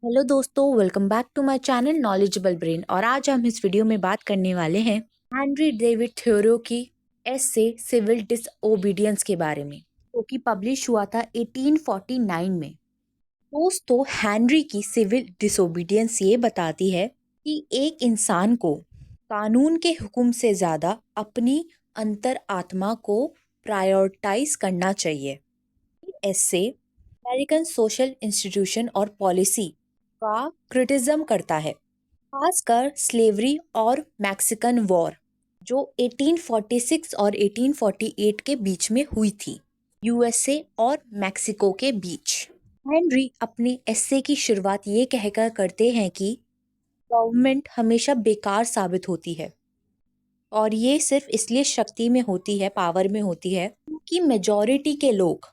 Hello दोस्तों, welcome back to my channel knowledgeable brain. और आज हम इस वीडियो में बात करने वाले हैं हेनरी डेविड थोरो की एसे सिविल डिसओबीडियंस के बारे में, जो कि पब्लिश हुआ था 1849 में। दोस्तों, हेनरी की सिविल डिसओबीडियंस ये बताती है कि एक इंसान को कानून के हुक्म से ज़्यादा अपनी अंतर आत्मा को प्रायोरिटाइज करना चाहिए। एसे अमेरिकन सोशल इंस्टीट्यूशन और पॉलिसी का क्रिटिज्म करता है, खासकर स्लेवरी और मैक्सिकन वॉर जो 1846 और 1848 के बीच में हुई थी, यूएसए और मैक्सिको के बीच। हेनरी अपने एस्से की शुरुआत ये कहकर करते हैं कि गवर्नमेंट हमेशा बेकार साबित होती है और ये सिर्फ इसलिए शक्ति में होती है, पावर में होती है, क्योंकि मेजॉरिटी के लोग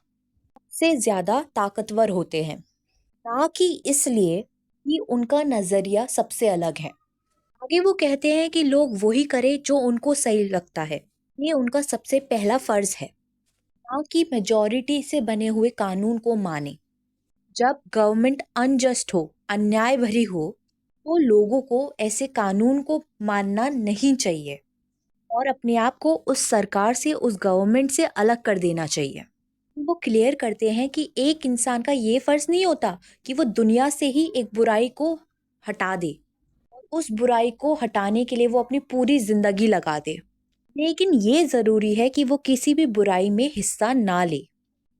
से ज्यादा ताकतवर होते हैं, ना कि इसलिए कि उनका नजरिया सबसे अलग है। आगे वो कहते हैं कि लोग वही करें जो उनको सही लगता है, ये उनका सबसे पहला फर्ज है, ना कि मेजॉरिटी से बने हुए कानून को माने। जब गवर्नमेंट अनजस्ट हो, अन्याय भरी हो, तो लोगों को ऐसे कानून को मानना नहीं चाहिए और अपने आप को उस सरकार से, उस गवर्नमेंट से अलग कर देना चाहिए। वो क्लियर करते हैं कि एक इंसान का ये फर्ज नहीं होता कि वो दुनिया से ही एक बुराई को हटा दे, उस बुराई को हटाने के लिए वो अपनी पूरी जिंदगी लगा दे, लेकिन ये जरूरी है कि वो किसी भी बुराई में हिस्सा ना ले।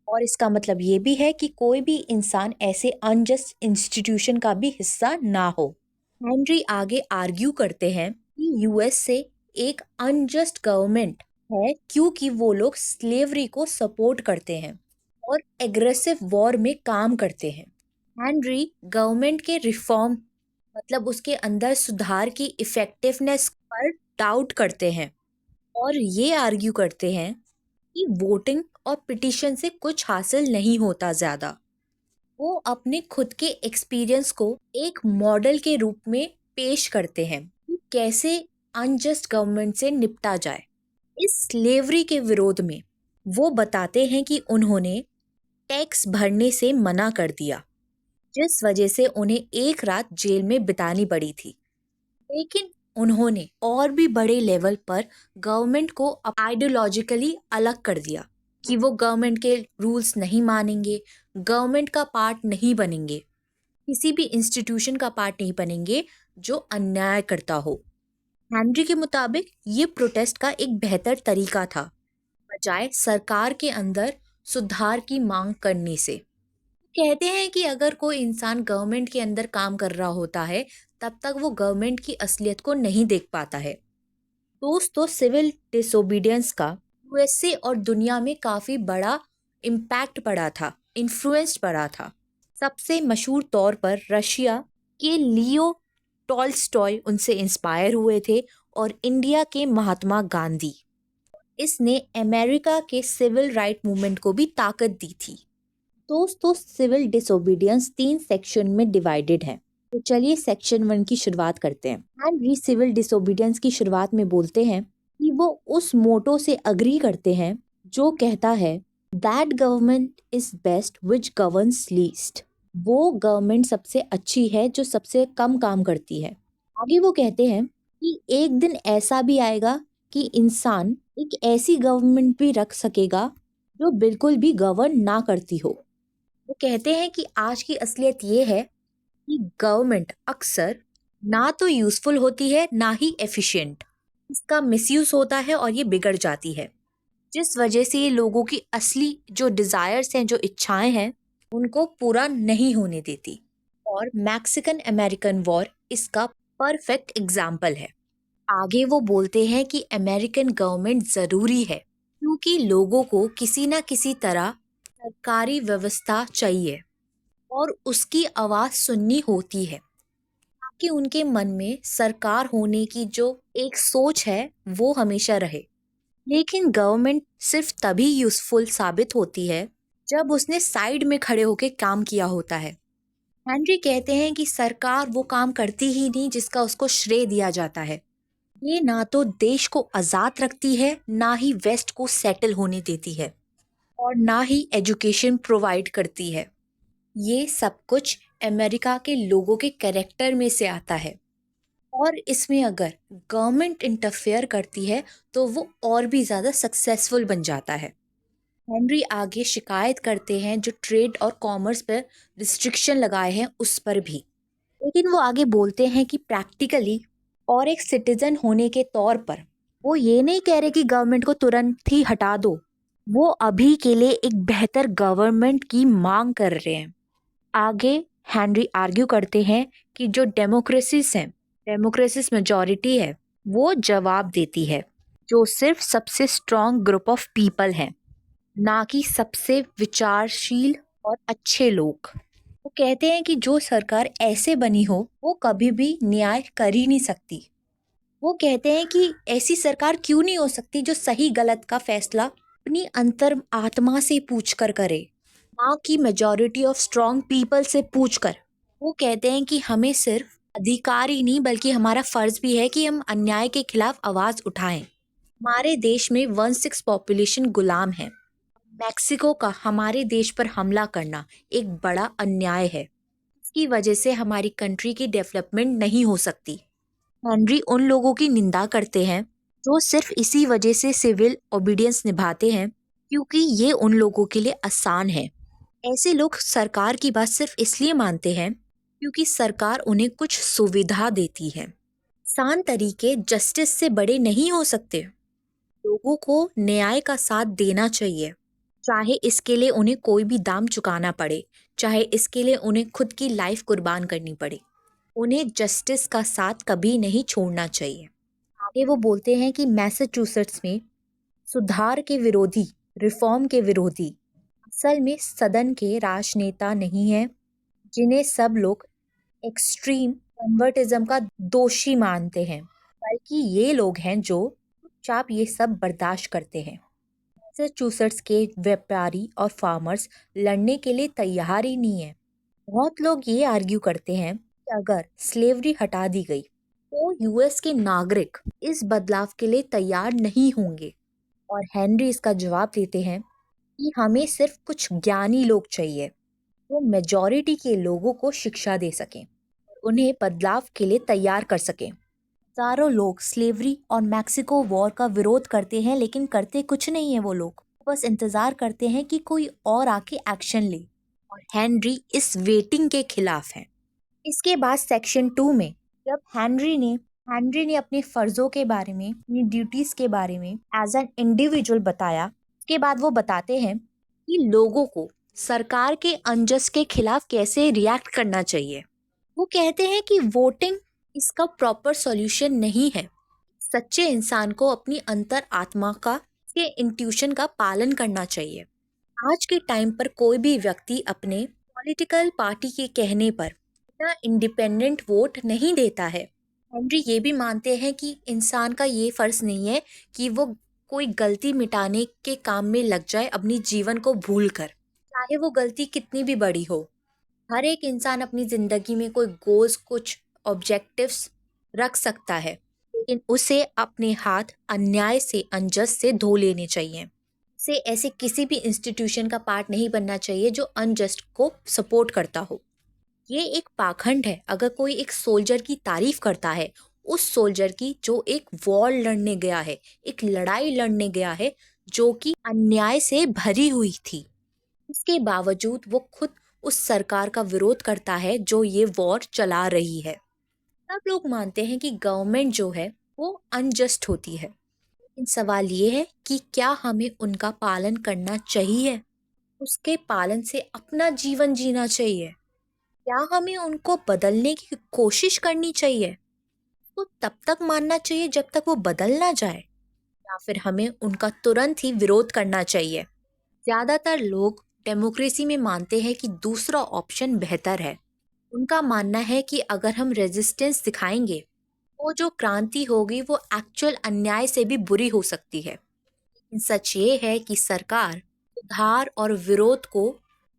और इसका मतलब ये भी है कि कोई भी इंसान ऐसे अनजस्ट इंस्टीट्यूशन का भी हिस्सा ना हो। हेनरी आगे आर्ग्यू करते हैं कि यूएस से एक अनजस्ट गवर्नमेंट है क्योंकि वो लोग स्लेवरी को सपोर्ट करते हैं और एग्रेसिव वॉर में काम करते हैं। हेनरी गवर्नमेंट के रिफॉर्म, मतलब उसके अंदर सुधार की इफेक्टिवनेस पर डाउट करते हैं और ये आर्ग्यू करते हैं कि वोटिंग और पिटीशन से कुछ हासिल नहीं होता ज्यादा। वो अपने खुद के एक्सपीरियंस को एक मॉडल के रूप में पेश करते हैं कि कैसे अनजस्ट गवर्नमेंट से निपटा जाए। इस स्लेवरी के विरोध में वो बताते हैं कि उन्होंने टैक्स भरने से मना कर दिया, जिस वजह से उन्हें एक रात जेल में बितानी पड़ी थी। लेकिन उन्होंने और भी बड़े लेवल पर गवर्नमेंट को आइडियोलॉजिकली अलग कर दिया कि वो गवर्नमेंट के रूल्स नहीं मानेंगे, गवर्नमेंट का पार्ट नहीं बनेंगे, किसी भी इंस्टीट्यूशन का पार्ट नहीं बनेंगे जो अन्याय करता हो। हेनरी के मुताबिक ये प्रोटेस्ट का एक बेहतर तरीका था, बजाय सरकार के अंदर सुधार की मांग करने से। कहते हैं कि अगर कोई इंसान गवर्नमेंट के अंदर काम कर रहा होता है, तब तक वो गवर्नमेंट की असलियत को नहीं देख पाता है। दोस्तों, सिविल डिसोबीडियंस का यूएसए और दुनिया में काफी बड़ा इम्पैक्ट पड़ा था, इन्फ्लुएंस पड़ा था। सबसे मशहूर तौर पर रशिया के लियो टॉल्स्टॉय उनसे इंस्पायर हुए थे और इंडिया के महात्मा गांधी। इसने अमेरिका के सिविल राइट मूवमेंट को भी ताकत दी थी। दोस्तों, सिविल डिसोबीडियंस 3 सेक्शन में डिवाइडेड है, तो चलिए सेक्शन 1 की शुरुआत करते हैं। हेनरी सिविल डिसोबीडियंस की शुरुआत में बोलते हैं कि वो उस मोटो से अग्री करते हैं जो कहता है that government is best which governs least. वो गवर्नमेंट सबसे अच्छी है जो सबसे कम काम करती है। आगे वो कहते हैं कि एक दिन ऐसा भी आएगा कि इंसान एक ऐसी गवर्नमेंट भी रख सकेगा जो बिल्कुल भी गवर्न ना करती हो। वो कहते हैं कि आज की असलियत ये है कि गवर्नमेंट अक्सर ना तो यूजफुल होती है, ना ही एफिशिएंट। इसका मिसयूज होता है और ये बिगड़ जाती है, जिस वजह से ये लोगों की असली जो डिजायर्स हैं, जो इच्छाएं हैं, उनको पूरा नहीं होने देती। और मैक्सिकन अमेरिकन वॉर इसका परफेक्ट एग्जाम्पल है। आगे वो बोलते हैं कि अमेरिकन गवर्नमेंट जरूरी है क्योंकि लोगों को किसी ना किसी तरह सरकारी व्यवस्था चाहिए और उसकी आवाज सुननी होती है, ताकि उनके मन में सरकार होने की जो एक सोच है वो हमेशा रहे। लेकिन गवर्नमेंट सिर्फ तभी यूजफुल साबित होती है जब उसने साइड में खड़े होकर काम किया होता है। हेनरी कहते हैं कि सरकार वो काम करती ही नहीं जिसका उसको श्रेय दिया जाता है। ये ना तो देश को आजाद रखती है, ना ही वेस्ट को सेटल होने देती है, और ना ही एजुकेशन प्रोवाइड करती है। ये सब कुछ अमेरिका के लोगों के कैरेक्टर में से आता है और इसमें अगर गवर्नमेंट इंटरफेयर करती है तो वो और भी ज़्यादा सक्सेसफुल बन जाता है। हेनरी आगे शिकायत करते हैं जो ट्रेड और कॉमर्स पर रिस्ट्रिक्शन लगाए हैं उस पर भी, लेकिन वो आगे बोलते हैं कि प्रैक्टिकली और एक सिटीजन होने के तौर पर वो ये नहीं कह रहे कि गवर्नमेंट को तुरंत ही हटा दो, वो अभी के लिए एक बेहतर गवर्नमेंट की मांग कर रहे हैं। आगे हेनरी आर्ग्यू करते हैं कि जो डेमोक्रेसीज हैं, डेमोक्रेसीज मेजॉरिटी है, वो जवाब देती है जो सिर्फ सबसे स्ट्रॉन्ग ग्रुप ऑफ पीपल हैं, ना कि सबसे विचारशील और अच्छे लोग। वो कहते हैं कि जो सरकार ऐसे बनी हो वो कभी भी न्याय कर ही नहीं सकती। वो कहते हैं कि ऐसी सरकार क्यों नहीं हो सकती जो सही गलत का फैसला अपनी अंतर आत्मा से पूछकर करे, ना कि मेजॉरिटी ऑफ स्ट्रॉन्ग पीपल से पूछकर। वो कहते हैं कि हमें सिर्फ अधिकार ही नहीं बल्कि हमारा फर्ज भी है कि हम अन्याय के खिलाफ आवाज उठाएं। हमारे देश में 1/6 पॉपुलेशन गुलाम है। मैक्सिको का हमारे देश पर हमला करना एक बड़ा अन्याय है। इसकी वजह से हमारी कंट्री की डेवलपमेंट नहीं हो सकती। हेनरी उन लोगों की निंदा करते हैं जो सिर्फ इसी वजह से सिविल ओबीडियंस निभाते हैं क्योंकि ये उन लोगों के लिए आसान है। ऐसे लोग सरकार की बात सिर्फ इसलिए मानते हैं क्योंकि सरकार उन्हें कुछ सुविधा देती है। आसान तरीके जस्टिस से बड़े नहीं हो सकते। लोगों को न्याय का साथ देना चाहिए, चाहे इसके लिए उन्हें कोई भी दाम चुकाना पड़े, चाहे इसके लिए उन्हें खुद की लाइफ कुर्बान करनी पड़े। उन्हें जस्टिस का साथ कभी नहीं छोड़ना चाहिए। आगे वो बोलते हैं कि मैसाचुसेट्स में सुधार के विरोधी, रिफॉर्म के विरोधी असल में सदन के राजनेता नहीं हैं जिन्हें सब लोग एक्सट्रीम कन्वर्टिज्म का दोषी मानते हैं, बल्कि ये लोग हैं जो चुपचाप ये सब बर्दाश्त करते हैं। मैसाचुसेट्स के व्यापारी और फार्मर्स लड़ने के लिए तैयार ही नहीं है। बहुत लोग ये आर्ग्यू करते हैं कि अगर स्लेवरी हटा दी गई तो यूएस के नागरिक इस बदलाव के लिए तैयार नहीं होंगे। और हेनरी इसका जवाब देते हैं कि हमें सिर्फ कुछ ज्ञानी लोग चाहिए जो मेजॉरिटी के लोगों को शिक्षा दे सकें, उन्हें बदलाव के लिए तैयार कर सकें। हजारों लोग स्लेवरी और मैक्सिको वॉर का विरोध करते हैं लेकिन करते कुछ नहीं है। वो लोग बस इंतजार करते हैं कि कोई और आके एक्शन ले, और हेनरी इस वेटिंग के खिलाफ है। इसके बाद सेक्शन 2 में जब हेनरी ने अपने फर्जों के बारे में, अपनी ड्यूटीज के बारे में एज एन इंडिविजुअल बताया, उसके बाद वो बताते हैं कि लोगों को सरकार के अनजस्ट के खिलाफ कैसे रिएक्ट करना चाहिए। वो कहते हैं कि वोटिंग इसका प्रॉपर सॉल्यूशन नहीं है। सच्चे इंसान को अपनी अंतर आत्मा का, के इंट्यूशन का पालन करना चाहिए। आज के टाइम पर कोई भी व्यक्ति अपने पॉलिटिकल पार्टी के कहने पर इतना इंडिपेंडेंट वोट नहीं देता है। हेनरी ये भी मानते हैं कि इंसान का ये फर्ज नहीं है कि वो कोई गलती मिटाने के काम में लग जाए अपनी जीवन को भूलकर, चाहे वो गलती कितनी भी बड़ी हो। हर एक इंसान अपनी जिंदगी में कोई गोल्स, कुछ ऑब्जेक्टिव्स रख सकता है, लेकिन उसे अपने हाथ अन्याय से, अनजस्ट से धो लेने चाहिए। से ऐसे किसी भी इंस्टीट्यूशन का पार्ट नहीं बनना चाहिए जो अनजस्ट को सपोर्ट करता हो। ये एक पाखंड है। अगर कोई एक सोल्जर की तारीफ करता है, उस सोल्जर की जो एक वॉर लड़ने गया है, एक लड़ाई लड़ने गया है जो कि अन्याय से भरी हुई थी, उसके बावजूद वो खुद उस सरकार का विरोध करता है जो ये वॉर चला रही है। सब लोग मानते हैं कि गवर्नमेंट जो है वो अनजस्ट होती है, लेकिन सवाल ये है कि क्या हमें उनका पालन करना चाहिए, उसके पालन से अपना जीवन जीना चाहिए, क्या हमें उनको बदलने की कोशिश करनी चाहिए, तो तब तक मानना चाहिए जब तक वो बदल ना जाए, या फिर हमें उनका तुरंत ही विरोध करना चाहिए। ज्यादातर लोग डेमोक्रेसी में मानते हैं कि दूसरा ऑप्शन बेहतर है। उनका मानना है कि अगर हम रेजिस्टेंस दिखाएंगे वो जो क्रांति होगी वो एक्चुअल अन्याय से भी बुरी हो सकती है। लेकिन सच ये है कि सरकार सुधार और विरोध को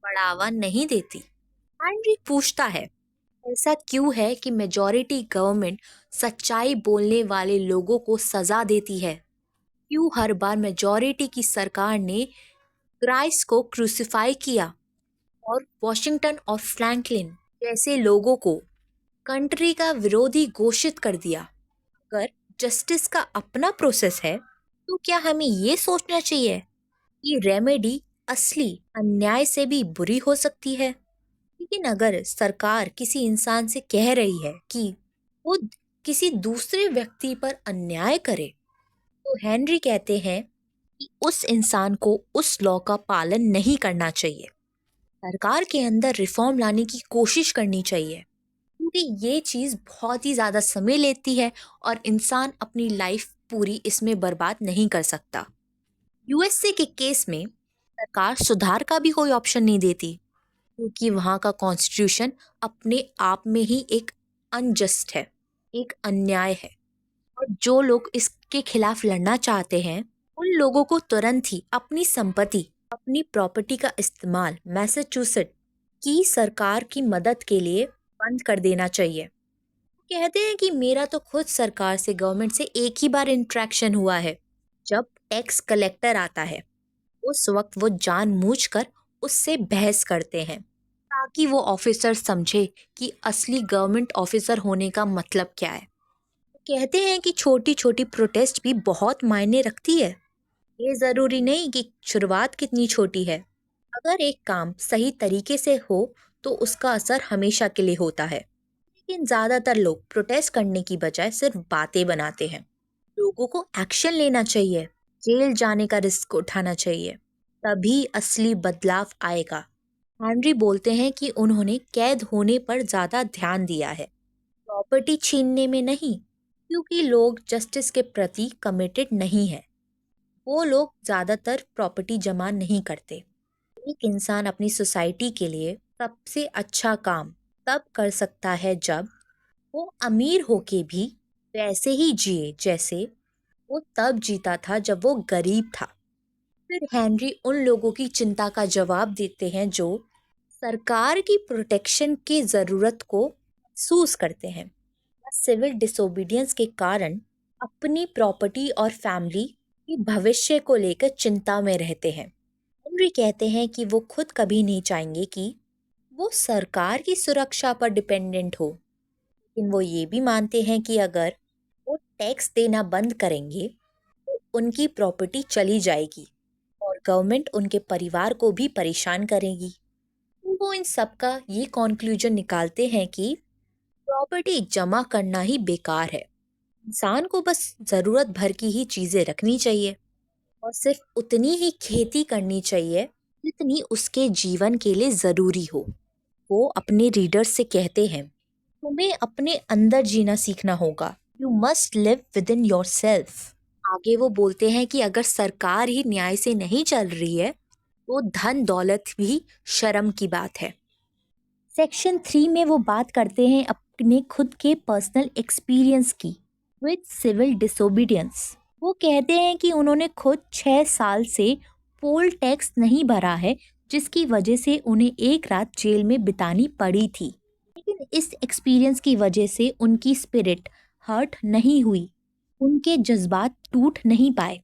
बढ़ावा नहीं देती। हेनरी पूछता है ऐसा क्यों है कि मेजॉरिटी गवर्नमेंट सच्चाई बोलने वाले लोगों को सजा देती है, क्यों हर बार मेजॉरिटी की सरकार ने क्राइस्ट को क्रूसिफाई किया और वॉशिंगटन और फ्रैंकलिन जैसे लोगों को कंट्री का विरोधी घोषित कर दिया। अगर जस्टिस का अपना प्रोसेस है तो क्या हमें ये सोचना चाहिए कि रेमेडी असली अन्याय से भी बुरी हो सकती है? लेकिन अगर सरकार किसी इंसान से कह रही है कि वो किसी दूसरे व्यक्ति पर अन्याय करे, तो हेनरी कहते हैं कि उस इंसान को उस लॉ का पालन नहीं करना चाहिए। सरकार के अंदर रिफॉर्म लाने की कोशिश करनी चाहिए, क्योंकि ये चीज़ बहुत ही ज़्यादा समय लेती है और इंसान अपनी लाइफ पूरी इसमें बर्बाद नहीं कर सकता। यूएसए के केस में सरकार सुधार का भी कोई ऑप्शन नहीं देती, क्योंकि वहाँ का कॉन्स्टिट्यूशन अपने आप में ही एक अनजस्ट है, एक अन्याय है। और जो लोग इसके खिलाफ लड़ना चाहते हैं उन लोगों को तुरंत ही अपनी संपत्ति, अपनी प्रॉपर्टी का इस्तेमाल मैसाचुसेट्स की सरकार की मदद के लिए बंद कर देना चाहिए। कहते हैं कि मेरा तो खुद सरकार से, गवर्नमेंट से एक ही बार इंटरेक्शन हुआ है, जब टैक्स कलेक्टर आता है उस वक्त वो जानबूझकर उससे बहस करते हैं ताकि वो ऑफिसर समझे कि असली गवर्नमेंट ऑफिसर होने का मतलब क्या है। कहते हैं कि छोटी छोटी प्रोटेस्ट भी बहुत मायने रखती है। ये ज़रूरी नहीं कि शुरुआत कितनी छोटी है। अगर एक काम सही तरीके से हो तो उसका असर हमेशा के लिए होता है। लेकिन ज़्यादातर लोग प्रोटेस्ट करने की बजाय सिर्फ बातें बनाते हैं। लोगों को एक्शन लेना चाहिए, जेल जाने का रिस्क उठाना चाहिए, तभी असली बदलाव आएगा। हेनरी बोलते हैं कि उन्होंने कैद होने पर ज़्यादा ध्यान दिया है, प्रॉपर्टी छीनने में नहीं, क्योंकि लोग जस्टिस के प्रति कमिटेड नहीं है। वो लोग ज़्यादातर प्रॉपर्टी जमा नहीं करते। एक इंसान अपनी सोसाइटी के लिए सबसे अच्छा काम तब कर सकता है जब वो अमीर होके भी वैसे ही जिए जैसे वो तब जीता था जब वो गरीब था। फिर हेनरी उन लोगों की चिंता का जवाब देते हैं जो सरकार की प्रोटेक्शन की ज़रूरत को महसूस करते हैं, सिविल डिसोबीडियंस के कारण अपनी प्रॉपर्टी और फैमिली के भविष्य को लेकर चिंता में रहते हैं। हेनरी कहते हैं कि वो खुद कभी नहीं चाहेंगे कि वो सरकार की सुरक्षा पर डिपेंडेंट हो, लेकिन वो ये भी मानते हैं कि अगर वो टैक्स देना बंद करेंगे तो उनकी प्रॉपर्टी चली जाएगी और गवर्नमेंट उनके परिवार को भी परेशान करेगी। तो वो इन सब का ये कॉन्क्लूजन निकालते हैं कि प्रॉपर्टी जमा करना ही बेकार है। इंसान को बस ज़रूरत भर की ही चीज़ें रखनी चाहिए और सिर्फ उतनी ही खेती करनी चाहिए जितनी उसके जीवन के लिए ज़रूरी हो। वो अपने रीडर्स से कहते हैं, तुम्हें अपने अंदर जीना सीखना होगा। You must live with in your self. आगे वो बोलते हैं कि अगर सरकार ही न्याय से नहीं चल रही है तो धन दौलत भी शर्म की बात है। सेक्शन 3 में वो बात करते हैं अपने खुद के पर्सनल एक्सपीरियंस की विद सिविल डिसोबीडियंस। वो कहते हैं कि उन्होंने खुद 6 साल से पोल टैक्स नहीं भरा है, जिसकी वजह से उन्हें एक रात जेल में बितानी पड़ी थी। लेकिन इस एक्सपीरियंस की वजह से उनकी स्पिरिट हर्ट नहीं हुई, उनके जज्बात टूट नहीं पाए।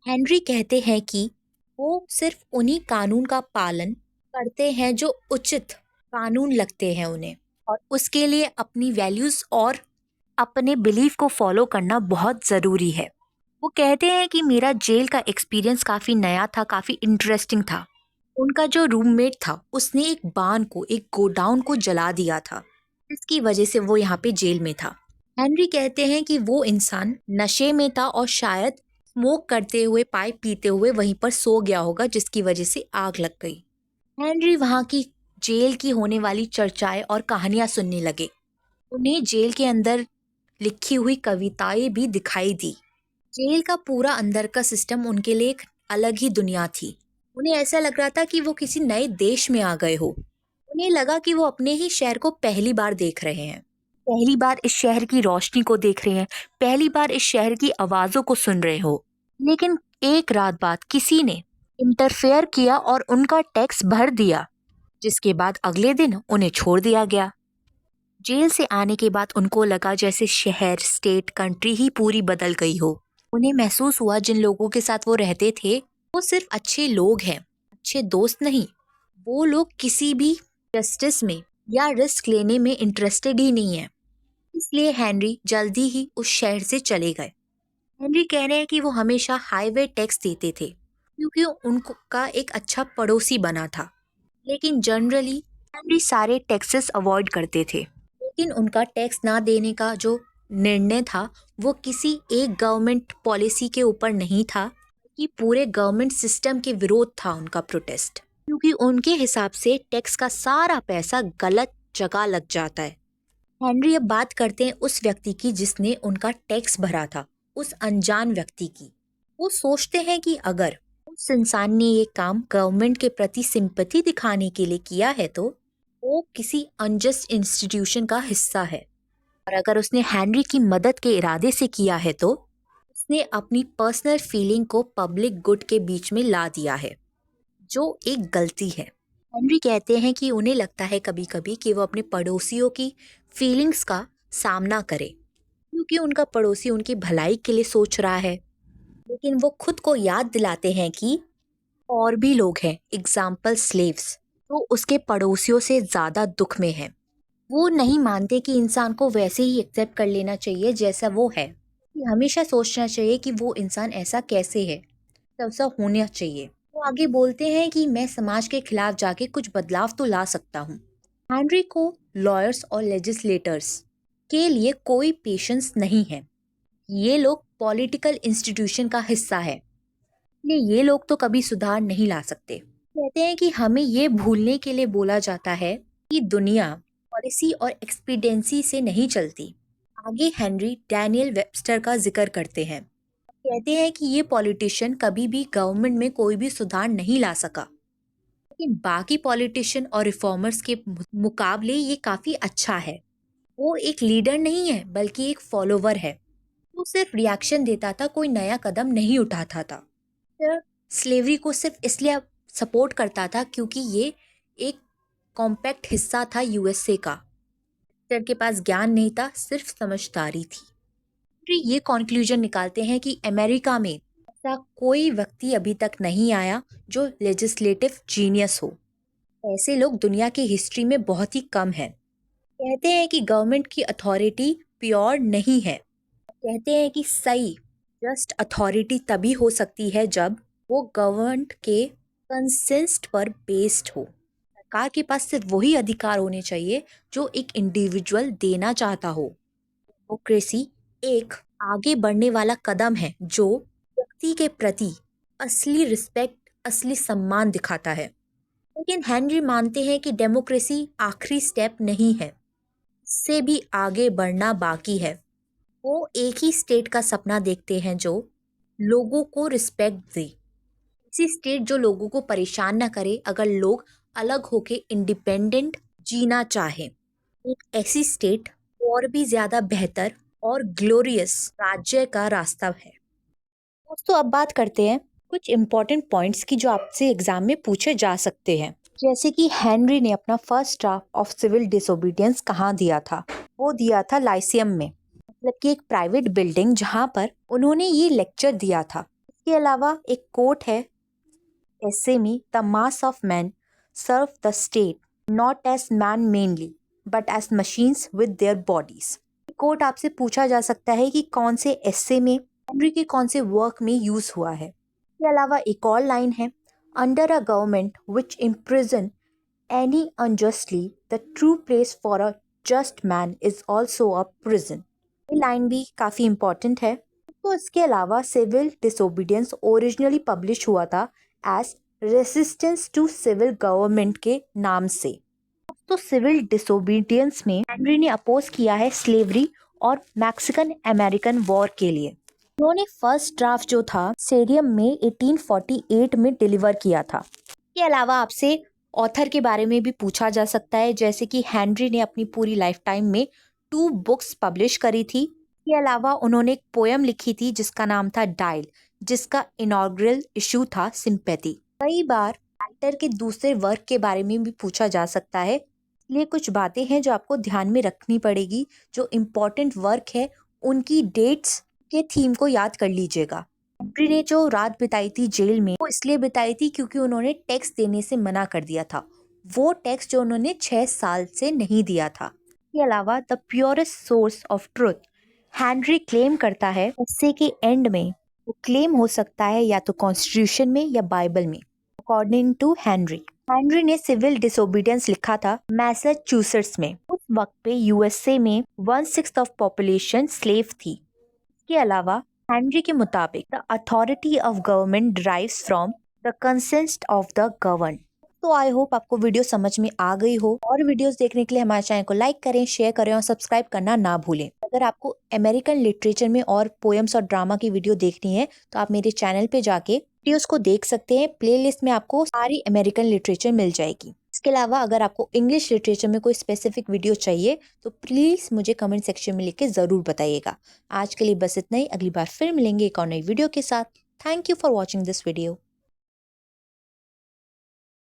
हेनरी कहते हैं कि वो सिर्फ उन्हीं कानून का पालन करते हैं जो उचित कानून लगते हैं उन्हें, और उसके लिए अपनी वैल्यूज़ और अपने बिलीफ को फॉलो करना बहुत ज़रूरी है। वो कहते हैं कि मेरा जेल का एक्सपीरियंस काफ़ी नया था, काफ़ी इंटरेस्टिंग था। उनका जो रूममेट था उसने एक बान को, एक गोडाउन को जला दिया था, जिसकी वजह से वो यहाँ पे जेल में था। हेनरी कहते हैं कि वो इंसान नशे में था और शायद स्मोक करते हुए, पाइप पीते हुए वहीं पर सो गया होगा, जिसकी वजह से आग लग गई। हेनरी वहाँ की जेल की होने वाली चर्चाएं और कहानियां सुनने लगे। उन्हें जेल के अंदर लिखी हुई कविताएं भी दिखाई दी। जेल का पूरा अंदर का सिस्टम उनके लिए एक अलग ही दुनिया थी। उन्हें ऐसा लग रहा था कि वो किसी नए देश में आ गए हो। उन्हें लगा कि वो अपने ही शहर को पहली बार देख रहे हैं, पहली बार इस शहर की रोशनी को देख रहे हैं, पहली बार इस शहर की आवाज़ों को सुन रहे हो। लेकिन एक रात बाद किसी ने इंटरफेयर किया और उनका टैक्स भर दिया, जिसके बाद अगले दिन उन्हें छोड़ दिया गया। जेल से आने के बाद उनको लगा जैसे शहर, स्टेट, कंट्री ही पूरी बदल गई हो। उन्हें महसूस हुआ जिन लोगों के साथ वो रहते थे वो सिर्फ अच्छे लोग हैं, अच्छे दोस्त नहीं। वो लोग किसी भी जस्टिस में या रिस्क लेने में इंटरेस्टेड ही नहीं है। इसलिए हेनरी जल्दी ही उस शहर से चले गए। हेनरी कह रहे हैं कि वो हमेशा हाईवे टैक्स देते थे क्योंकि उनको का एक अच्छा पड़ोसी बना था। लेकिन जनरली हेनरी सारे टैक्सेस अवॉइड करते थे। लेकिन उनका टैक्स ना देने का जो निर्णय था वो किसी एक गवर्नमेंट पॉलिसी के ऊपर नहीं था कि पूरे गवर्नमेंट सिस्टम के विरोध था उनका प्रोटेस्ट, क्योंकि उनके हिसाब से टैक्स का सारा पैसा गलत जगह लग जाता है। हेनरी अब बात करते हैं उस व्यक्ति की जिसने उनका टैक्स भरा था, उस अनजान व्यक्ति की। वो सोचते हैं कि अगर उस इंसान ने ये काम गवर्नमेंट के प्रति सिंपैथी दिखाने के लिए किया है तो वो किसी अनजस्ट इंस्टीट्यूशन का हिस्सा है, और अगर उसने हेनरी की मदद के इरादे से किया है तो उसने अपनी पर्सनल फीलिंग को पब्लिक गुड के बीच में ला दिया है, जो एक गलती है। हेनरी कहते हैं कि उन्हें लगता है कभी कभी कि वो अपने पड़ोसियों की फीलिंग्स का सामना करे क्योंकि उनका पड़ोसी उनकी भलाई के लिए सोच रहा है। लेकिन वो खुद को याद दिलाते हैं कि और भी लोग हैं, एग्जाम्पल स्लेव्स, तो उसके पड़ोसियों से ज़्यादा दुख में हैं। वो नहीं मानते कि इंसान को वैसे ही एक्सेप्ट कर लेना चाहिए जैसा वो है, कि हमेशा सोचना चाहिए कि वो इंसान ऐसा कैसे है, तो ऐसा होना चाहिए। वो आगे बोलते हैं कि मैं समाज के खिलाफ जाके कुछ बदलाव तो ला सकता हूँ। हेनरी को लॉयर्स और लेजिस्लेटर्स के लिए कोई पेशेंस नहीं है। ये लोग पॉलिटिकल इंस्टीट्यूशन का हिस्सा है, इसलिए ये लोग तो कभी सुधार नहीं ला सकते। कहते हैं कि हमें ये भूलने के लिए बोला जाता है कि दुनिया पॉलिसी और एक्सपीडियंसी से नहीं चलती। आगे हेनरी डैनियल वेबस्टर का जिक्र करते हैं। कहते हैं कि ये पॉलिटिशियन कभी भी गवर्नमेंट में कोई भी सुधार नहीं ला सका, लेकिन बाकी पॉलिटिशियन और रिफॉर्मर्स के मुकाबले ये काफ़ी अच्छा है। वो एक लीडर नहीं है बल्कि एक फॉलोवर है। वो सिर्फ रिएक्शन देता था, कोई नया कदम नहीं उठाता था। फिर स्लेवरी को सिर्फ इसलिए सपोर्ट करता था क्योंकि ये एक कॉम्पैक्ट हिस्सा था यूएसए का। हिटलर के पास ज्ञान नहीं था, सिर्फ समझदारी थी। फिर ये कॉन्क्लूजन निकालते हैं कि अमेरिका में ऐसा कोई व्यक्ति अभी तक नहीं आया जो लेजिस्लेटिव जीनियस हो। ऐसे लोग दुनिया की हिस्ट्री में बहुत ही कम हैं। कहते हैं कि गवर्नमेंट की अथॉरिटी प्योर नहीं है। कहते हैं कि सही जस्ट अथॉरिटी तभी हो सकती है जब वो गवर्नमेंट के कंसेंट पर बेस्ड हो। सरकार के पास सिर्फ वही अधिकार होने चाहिए जो एक इंडिविजुअल देना चाहता हो। डेमोक्रेसी एक आगे बढ़ने वाला कदम है जो व्यक्ति के प्रति असली रिस्पेक्ट, असली सम्मान दिखाता है। लेकिन हेनरी मानते हैं कि डेमोक्रेसी आखिरी स्टेप नहीं है, इससे भी आगे बढ़ना बाकी है। वो एक ही स्टेट का सपना देखते हैं जो लोगों को रिस्पेक्ट दे, ऐसी स्टेट जो लोगों को परेशान ना करे अगर लोग अलग होके इंडिपेंडेंट जीना चाहें। एक ऐसी स्टेट और भी ज्यादा बेहतर और ग्लोरियस राज्य का रास्ता है। दोस्तों अब बात करते हैं कुछ इम्पोर्टेंट पॉइंट्स की जो आपसे एग्जाम में पूछे जा सकते हैं। जैसे कि हेनरी ने अपना first draft of civil disobedience कहाँ दिया था? वो दिया था लाइसियम में, मतलब कि एक प्राइवेट बिल्डिंग जहाँ पर उन्होंने ये लेक्चर दिया था। इसके अलावा एक कोट है ऐसे में, the mass of man serve the state not as man mainly but as machines with their bodies. Quote आपसे पूछा जा सकता है कि कौन से एस्से में, हेनरी के कौन से वर्क में यूज हुआ है। इसके अलावा एक और लाइन है, under a government which imprison any unjustly the true place for a just man is also a prison. ये लाइन भी काफ़ी इम्पॉर्टेंट है। तो इसके अलावा सिविल डिसोबीडियंस ओरिजिनली पब्लिश हुआ था as resistance to civil government के नाम से। तो सिविल डिसोबीडियंस में हेनरी ने अपोज किया है स्लेवरी और मैक्सिकन अमेरिकन वॉर के लिए। उन्होंने फर्स्ट ड्राफ्ट जो था सेडियम में 1848 में डिलीवर किया था। इसके अलावा आपसे ऑथर के बारे में भी पूछा जा सकता है, जैसे कि हेनरी ने अपनी पूरी लाइफ टाइम में 2 बुक्स पब्लिश करी थी। इसके अलावा उन्होंने एक पोएम लिखी थी जिसका नाम था डायल, जिसका इनॉग्रल इशू था सिंपैथी। कई बार राइटर के दूसरे वर्क के बारे में भी पूछा जा सकता है, इसलिए कुछ बातें हैं जो आपको ध्यान में रखनी पड़ेगी। जो इम्पोर्टेंट वर्क है उनकी डेट्स के थीम को याद कर लीजिएगा। हेनरी ने जो रात बिताई थी जेल में वो इसलिए बिताई थी क्योंकि उन्होंने टैक्स देने से मना कर दिया था। वो टैक्स जो उन्होंने 6 साल से नहीं दिया था। इसके अलावा the purest source of truth, Henry claim करता है एस्से के एंड में वो क्लेम हो सकता है या तो कॉन्स्टिट्यूशन में या बाइबल में। अकॉर्डिंग टू हेनरी ने सिविल डिसोबीडियंस लिखा था मैसाचुसेट्स में। उस वक्त पे यूएसए में 1/6 ऑफ पॉपुलेशन स्लेव थी। इसके अलावा हेनरी के मुताबिक the authority of government derives from the consent of the govern. तो आई होप आपको वीडियो समझ में आ गई हो। और वीडियोस देखने के लिए हमारे चैनल को लाइक करें, शेयर करें और सब्सक्राइब करना ना भूलें। अगर आपको अमेरिकन लिटरेचर में और पोएम्स और ड्रामा की वीडियो देखनी है तो आप मेरे चैनल पे जाके वीडियोस को देख सकते हैं। प्लेलिस्ट में आपको सारी अमेरिकन लिटरेचर मिल जाएगी। इसके अलावा अगर आपको इंग्लिश लिटरेचर में कोई स्पेसिफिक वीडियो चाहिए तो प्लीज मुझे कमेंट सेक्शन में लिख के जरूर बताइएगा। आज के लिए बस इतना ही। अगली बार फिर मिलेंगे एक और नई वीडियो के साथ। Thank you for watching this video.